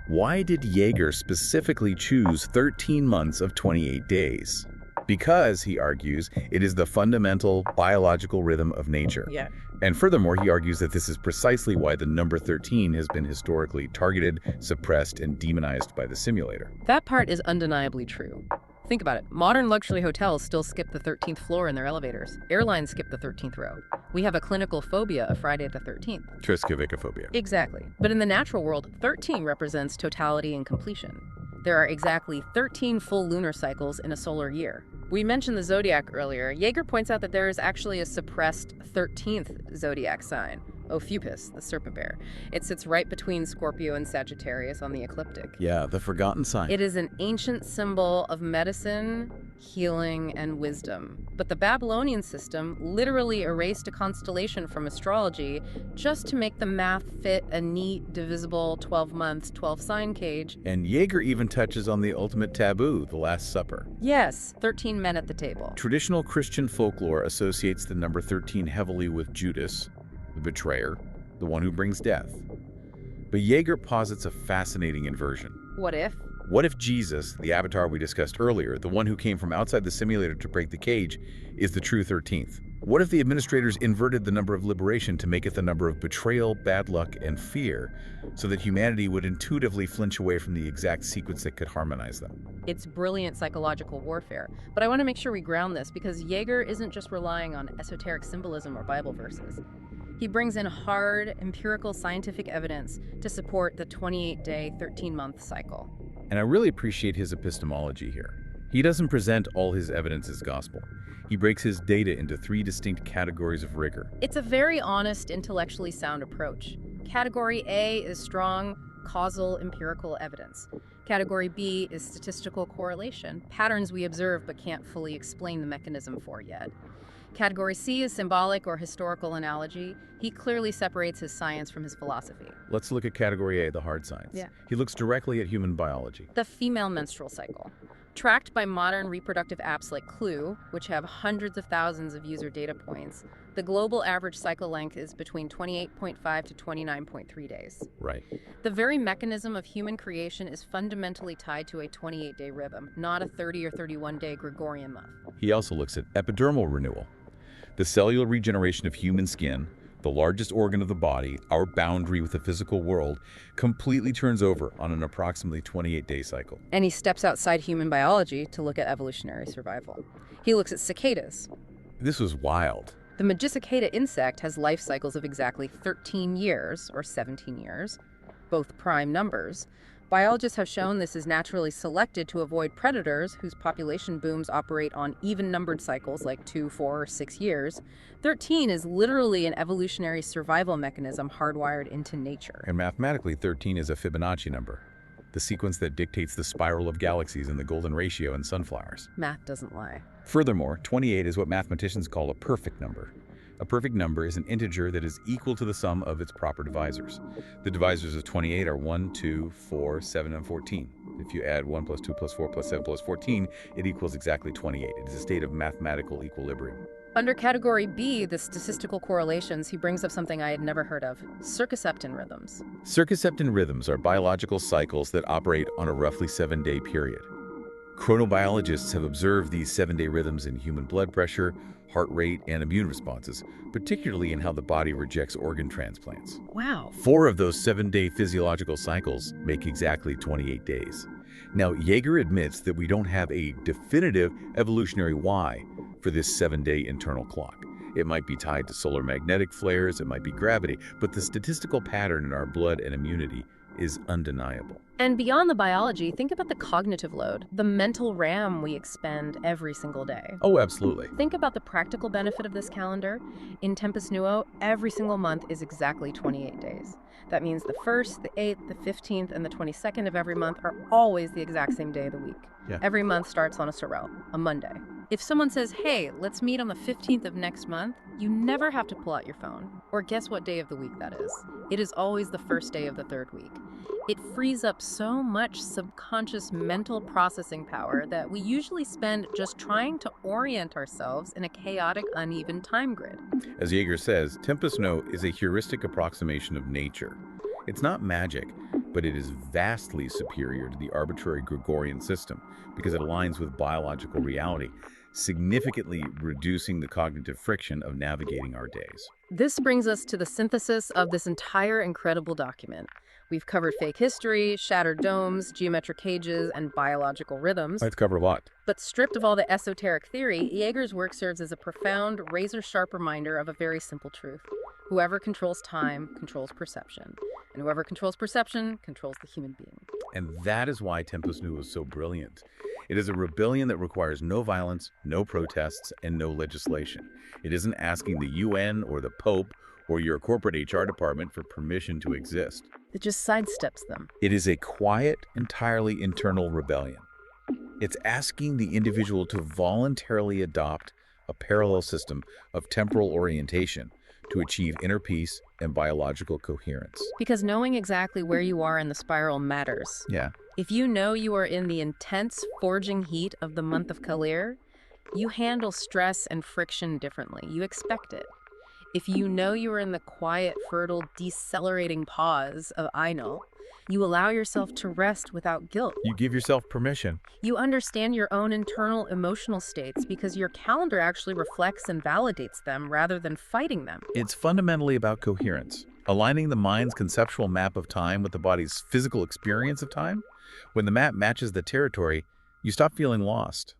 Why did Jäger specifically choose 13 months of 28 days? Because, he argues, it is the fundamental biological rhythm of nature. Yeah. And furthermore, he argues that this is precisely why the number 13 has been historically targeted, suppressed, and demonized by the simulator. That part is undeniably true. Think about it. Modern luxury hotels still skip the 13th floor in their elevators. Airlines skip the 13th row. We have a clinical phobia of Friday the 13th. Triskaidekaphobia. Exactly. But in the natural world, 13 represents totality and completion. There are exactly 13 full lunar cycles in a solar year. We mentioned the zodiac earlier. Jäger points out that there is actually a suppressed 13th zodiac sign, Ophiuchus, the serpent bear. It sits right between Scorpio and Sagittarius on the ecliptic. Yeah, the forgotten sign. It is an ancient symbol of medicine, healing, and wisdom. But the Babylonian system literally erased a constellation from astrology just to make the math fit a neat, divisible 12 months, 12-sign cage. And Jäger even touches on the ultimate taboo, the Last Supper. Yes, 13 men at the table. Traditional Christian folklore associates the number 13 heavily with Judas, the betrayer, the one who brings death. But Jäger posits a fascinating inversion. What if? What if Jesus, the avatar we discussed earlier, the one who came from outside the simulator to break the cage, is the true 13th? What if the administrators inverted the number of liberation to make it the number of betrayal, bad luck, and fear, so that humanity would intuitively flinch away from the exact sequence that could harmonize them? It's brilliant psychological warfare. But I want to make sure we ground this, because Jäger isn't just relying on esoteric symbolism or Bible verses. He brings in hard, empirical scientific evidence to support the 28-day, 13-month cycle. And I really appreciate his epistemology here. He doesn't present all his evidence as gospel. He breaks his data into 3 distinct categories of rigor. It's a very honest, intellectually sound approach. Category A is strong, causal, empirical evidence. Category B is statistical correlation, patterns we observe but can't fully explain the mechanism for yet. Category C is symbolic or historical analogy. He clearly separates his science from his philosophy. Let's look at Category A, the hard science. Yeah. He looks directly at human biology. The female menstrual cycle. Tracked by modern reproductive apps like Clue, which have hundreds of thousands of user data points, the global average cycle length is between 28.5 to 29.3 days. Right. The very mechanism of human creation is fundamentally tied to a 28-day rhythm, not a 30 or 31-day Gregorian month. He also looks at epidermal renewal, the cellular regeneration of human skin, the largest organ of the body, our boundary with the physical world, completely turns over on an approximately 28-day cycle. And he steps outside human biology to look at evolutionary survival. He looks at cicadas. This was wild. The Magicicada insect has life cycles of exactly 13 years, or 17 years, both prime numbers. Biologists have shown this is naturally selected to avoid predators whose population booms operate on even-numbered cycles like 2, 4, or 6 years. 13 is literally an evolutionary survival mechanism hardwired into nature. And mathematically, 13 is a Fibonacci number, the sequence that dictates the spiral of galaxies and the golden ratio in sunflowers. Math doesn't lie. Furthermore, 28 is what mathematicians call a perfect number. A perfect number is an integer that is equal to the sum of its proper divisors. The divisors of 28 are 1, 2, 4, 7, and 14. If you add 1 plus 2 plus 4 plus 7 plus 14, it equals exactly 28. It is a state of mathematical equilibrium. Under Category B, the statistical correlations, he brings up something I had never heard of: circumseptan rhythms. Circumseptan rhythms are biological cycles that operate on a roughly 7-day period. Chronobiologists have observed these 7-day rhythms in human blood pressure, heart rate, and immune responses, particularly in how the body rejects organ transplants. Wow. 4 of those 7-day physiological cycles make exactly 28 days. Now, Jäger admits that we don't have a definitive evolutionary why for this 7-day internal clock. It might be tied to solar magnetic flares, it might be gravity, but the statistical pattern in our blood and immunity is undeniable. And beyond the biology, think about the cognitive load, the mental RAM we expend every single day. Oh, absolutely. Think about the practical benefit of this calendar. In TEMPUSNUO, every single month is exactly 28 days. That means the 1st, the 8th, the 15th, and the 22nd of every month are always the exact same day of the week. Yeah. Every month starts on a Sorel, a Monday. If someone says, hey, let's meet on the 15th of next month, you never have to pull out your phone. Or guess what day of the week that is. It is always the first day of the 3rd week. It frees up so much subconscious mental processing power that we usually spend just trying to orient ourselves in a chaotic, uneven time grid. As Jäger says, TEMPUSNUO is a heuristic approximation of nature. It's not magic, but it is vastly superior to the arbitrary Gregorian system because it aligns with biological reality, significantly reducing the cognitive friction of navigating our days. This brings us to the synthesis of this entire incredible document. We've covered fake history, shattered domes, geometric cages, and biological rhythms. Let's cover a lot. But stripped of all the esoteric theory, Jäger's work serves as a profound, razor-sharp reminder of a very simple truth. Whoever controls time controls perception. And whoever controls perception controls the human being. And that is why TEMPUSNUO is so brilliant. It is a rebellion that requires no violence, no protests, and no legislation. It isn't asking the UN or the Pope or your corporate HR department for permission to exist. It just sidesteps them. It is a quiet, entirely internal rebellion. It's asking the individual to voluntarily adopt a parallel system of temporal orientation to achieve inner peace and biological coherence. Because knowing exactly where you are in the spiral matters. Yeah. If you know you are in the intense forging heat of the month of Calir, you handle stress and friction differently. You expect it. If you know you are in the quiet, fertile, decelerating pause of Ainul, you allow yourself to rest without guilt. You give yourself permission. You understand your own internal emotional states because your calendar actually reflects and validates them rather than fighting them. It's fundamentally about coherence, aligning the mind's conceptual map of time with the body's physical experience of time. When the map matches the territory, you stop feeling lost.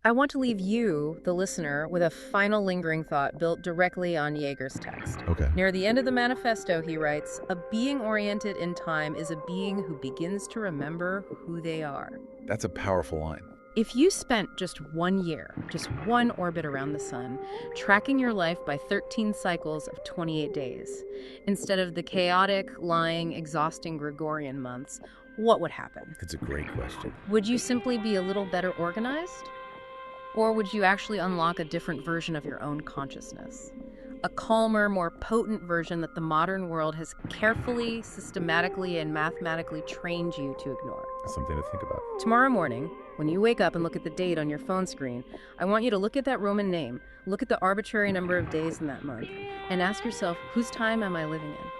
I want to leave you, the listener, with a final lingering thought built directly on Jäger's text. Okay. Near the end of the manifesto, he writes, "A being oriented in time is a being who begins to remember who they are." That's a powerful line. If you spent just 1 year, just one orbit around the sun, tracking your life by 13 cycles of 28 days, instead of the chaotic, lying, exhausting Gregorian months, what would happen? It's a great question. Would you simply be a little better organized? Or would you actually unlock a different version of your own consciousness? A calmer, more potent version that the modern world has carefully, systematically, and mathematically trained you to ignore. Something to think about. Tomorrow morning, when you wake up and look at the date on your phone screen, I want you to look at that Roman name, look at the arbitrary number of days in that month, and ask yourself, whose time am I living in?